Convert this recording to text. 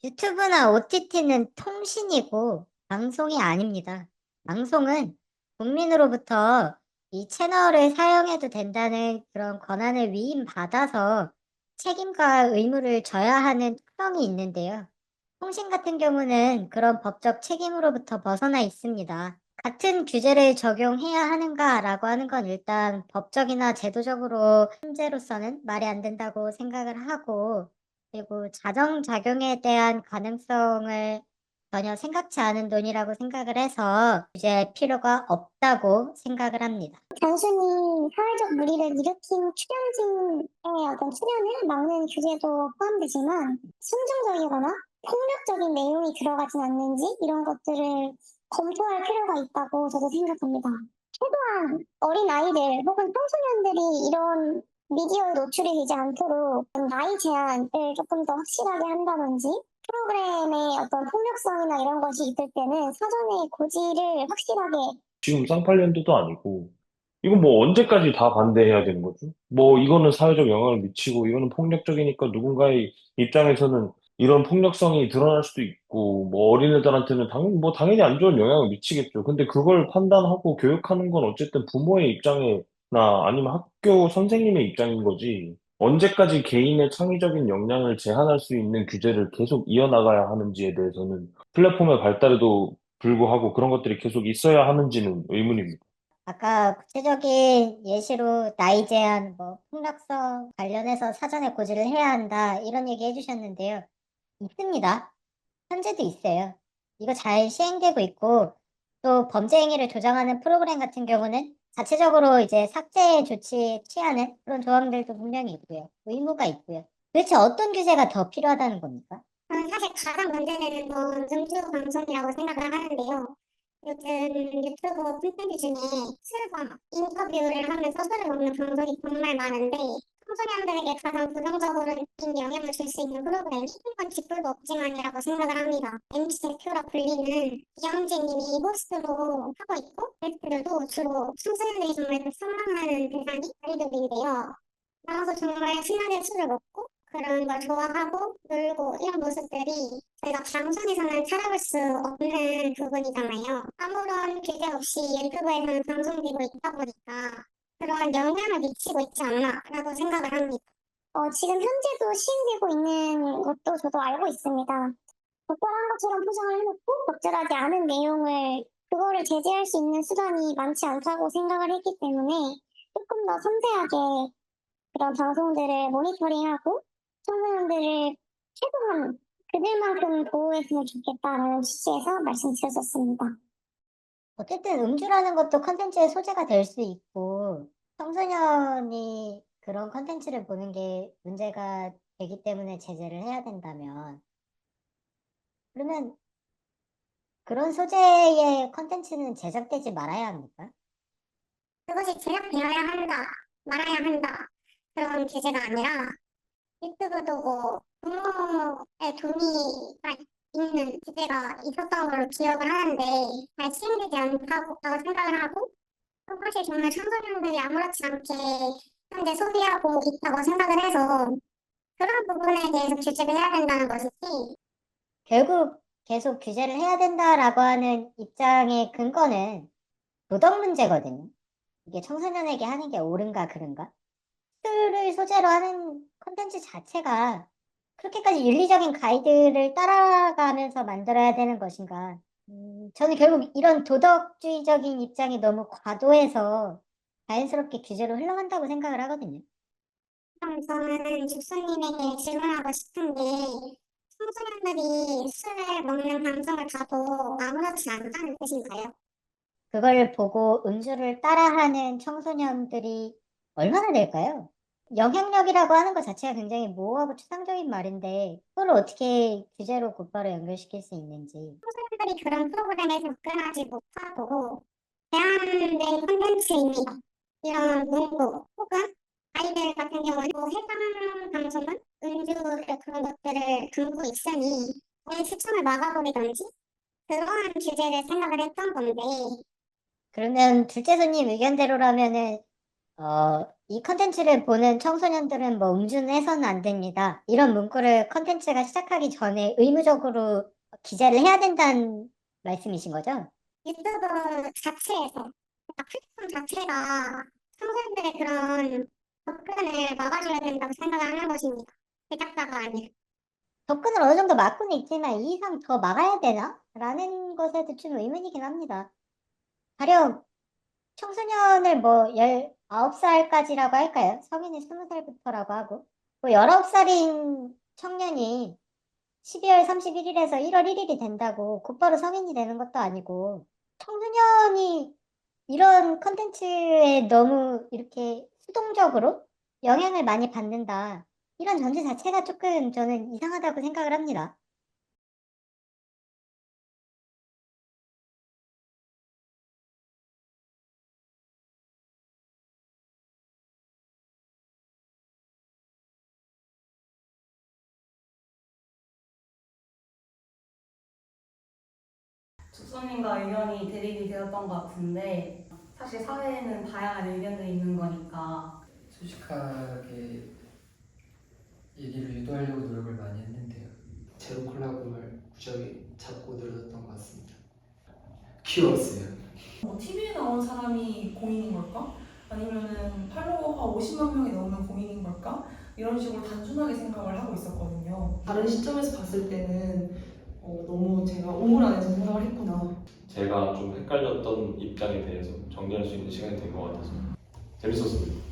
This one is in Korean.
유튜브나 OTT는 통신이고 방송이 아닙니다. 방송은 국민으로부터 이 채널을 사용해도 된다는 그런 권한을 위임받아서 책임과 의무를 져야 하는 특성이 있는데요. 통신 같은 경우는 그런 법적 책임으로부터 벗어나 있습니다. 같은 규제를 적용해야 하는가라고 하는 건 일단 법적이나 제도적으로 현재로서는 말이 안 된다고 생각을 하고, 그리고 자정작용에 대한 가능성을 전혀 생각지 않은 논의라고 생각을 해서 규제할 필요가 없다고 생각을 합니다. 단순히 사회적 물의를 일으킨 출연진의 어떤 출연을 막는 규제도 포함되지만 순종적이거나 폭력적인 내용이 들어가진 않는지 이런 것들을 검토할 필요가 있다고 저도 생각합니다. 최소한 어린 아이들 혹은 청소년들이 이런 미디어에 노출이 되지 않도록 나이 제한을 조금 더 확실하게 한다든지 프로그램의 어떤 폭력성이나 이런 것이 있을 때는 사전에 고지를 확실하게. 지금 쌍팔년도도 아니고, 이건 뭐 언제까지 다 반대해야 되는 거죠? 뭐 이거는 사회적 영향을 미치고, 이거는 폭력적이니까 누군가의 입장에서는 이런 폭력성이 드러날 수도 있고, 뭐 어린애들한테는 당연히 안 좋은 영향을 미치겠죠. 근데 그걸 판단하고 교육하는 건 어쨌든 부모의 입장이나 아니면 학교 선생님의 입장인 거지. 언제까지 개인의 창의적인 역량을 제한할 수 있는 규제를 계속 이어나가야 하는지에 대해서는 플랫폼의 발달에도 불구하고 그런 것들이 계속 있어야 하는지는 의문입니다. 아까 구체적인 예시로 나이 제한, 폭력성 관련해서 사전에 고지를 해야 한다, 이런 얘기 해주셨는데요. 있습니다. 현재도 있어요. 이거 잘 시행되고 있고, 또 범죄 행위를 조장하는 프로그램 같은 경우는 자체적으로 이제 삭제 조치 취하는 그런 조항들도 분명히 있고요. 의무가 있고요. 도대체 어떤 규제가 더 필요하다는 겁니까? 저는 사실 가장 문제되는 건 음주 방송이라고 생각을 하는데요. 요즘 유튜브 콘텐츠 중에 술과 인터뷰를 하면서 술을 먹는 방송이 정말 많은데 청소년들에게 가장 부정적으로 영향을 줄 수 있는 프로그램이 건 쥐뿔도 없지만이라고 생각을 합니다. MC 대표라 불리는 이영진님이 호스트로 하고 있고 게스트들도 주로 청소년들이 정말 선망하는 대상이 아이돌인데요. 나와서 정말 신나게 술을 먹고 그런 걸 좋아하고 놀고 이런 모습들이 저희가 방송에서는 찾아볼 수 없는 부분이잖아요. 아무런 규제 없이 유튜브에서는 방송되고 있다 보니까 그러한 영향을 미치고 있지 않나라고 생각을 합니다. 지금 현재도 시행되고 있는 것도 저도 알고 있습니다. 적절한 것처럼 포장을 해놓고 적절하지 않은 내용을 그거를 제재할 수 있는 수단이 많지 않다고 생각을 했기 때문에 조금 더 섬세하게 그런 방송들을 모니터링하고 청소년들을 최소한 그들만큼 보호했으면 좋겠다는 취지에서 말씀드렸었습니다. 어쨌든 음주라는 것도 컨텐츠의 소재가 될 수 있고, 청소년이 그런 컨텐츠를 보는 게 문제가 되기 때문에 제재를 해야 된다면, 그러면 그런 소재의 컨텐츠는 제작되지 말아야 합니까? 그것이 제작되어야 한다, 말아야 한다 그런 규제가 아니라 유튜브도 뭐 부모의 동의가 있는 규제가 있었던 걸로 기억을 하는데 잘 시행되지 않다고 생각을 하고 또 사실 정말 청소년들이 아무렇지 않게 현재 소비하고 있다고 생각을 해서 그런 부분에 대해서 규제를 해야 된다는 것이지. 결국 계속 규제를 해야 된다라고 하는 입장의 근거는 도덕 문제거든요. 이게 청소년에게 하는 게 옳은가 그른가? 술을 소재로 하는 콘텐츠 자체가 그렇게까지 윤리적인 가이드를 따라가면서 만들어야 되는 것인가? 저는 결국 이런 도덕주의적인 입장이 너무 과도해서 자연스럽게 규제로 흘러간다고 생각을 하거든요. 그럼 저는 죽수님에게 질문하고 싶은 게 청소년들이 술을 먹는 방송을 봐도 아무렇지 않다는 뜻인가요? 그걸 보고 음주를 따라하는 청소년들이 얼마나 될까요? 영향력이라고 하는 것 자체가 굉장히 모호하고 추상적인 말인데, 그걸 어떻게 규제로 곧바로 연결시킬 수 있는지. 청소년들이 그런 프로그램에 접근하지 못하고 제한된 콘텐츠입니다. 이런 문구 혹은 아이들 같은 경우는 해당 방송은 음주 그런 것들을 담고 있으니 내 시청을 막아버리던지 그러한 규제를 생각을 했던 건데. 그러면 둘째 손님 의견대로라면은, 이 컨텐츠를 보는 청소년들은 뭐 음주는 해서는 안 됩니다. 이런 문구를 컨텐츠가 시작하기 전에 의무적으로 기재를 해야 된다는 말씀이신 거죠? 유튜브 자체에서, 그러니까 플랫폼 자체가 청소년들의 그런 접근을 막아줘야 된다고 생각을 하는 것입니다. 제작자가 아니라. 접근을 어느 정도 막고는 있지만 이 이상 더 막아야 되나? 라는 것에도 좀 의문이긴 합니다. 가령 청소년을 뭐 19살까지라고 할까요? 성인이 20살부터라고 하고 뭐 19살인 청년이 12월 31일에서 1월 1일이 된다고 곧바로 성인이 되는 것도 아니고 청소년이 이런 컨텐츠에 너무 이렇게 수동적으로 영향을 많이 받는다. 이런 전제 자체가 조금 저는 이상하다고 생각을 합니다. 죽선님과 의견이 대립이 되었던 것 같은데 사실 사회에는 다양한 의견들이 있는 거니까 솔직하게 얘기를 유도하려고 노력을 많이 했는데요. 제로 콜라보를 무지하게 잡고 늘어졌던 것 같습니다. 귀여웠어요. 뭐 TV에 나온 사람이 공인인 걸까? 아니면은 팔로워가 50만 명이 넘는 공인인 걸까? 이런 식으로 단순하게 생각을 하고 있었거든요. 다른 시점에서 봤을 때는 너무 제가 우물 안에서 생각을 했구나. 제가 좀 헷갈렸던 입장에 대해서 정리할 수 있는 시간이 된 것 같아서 재밌었습니다.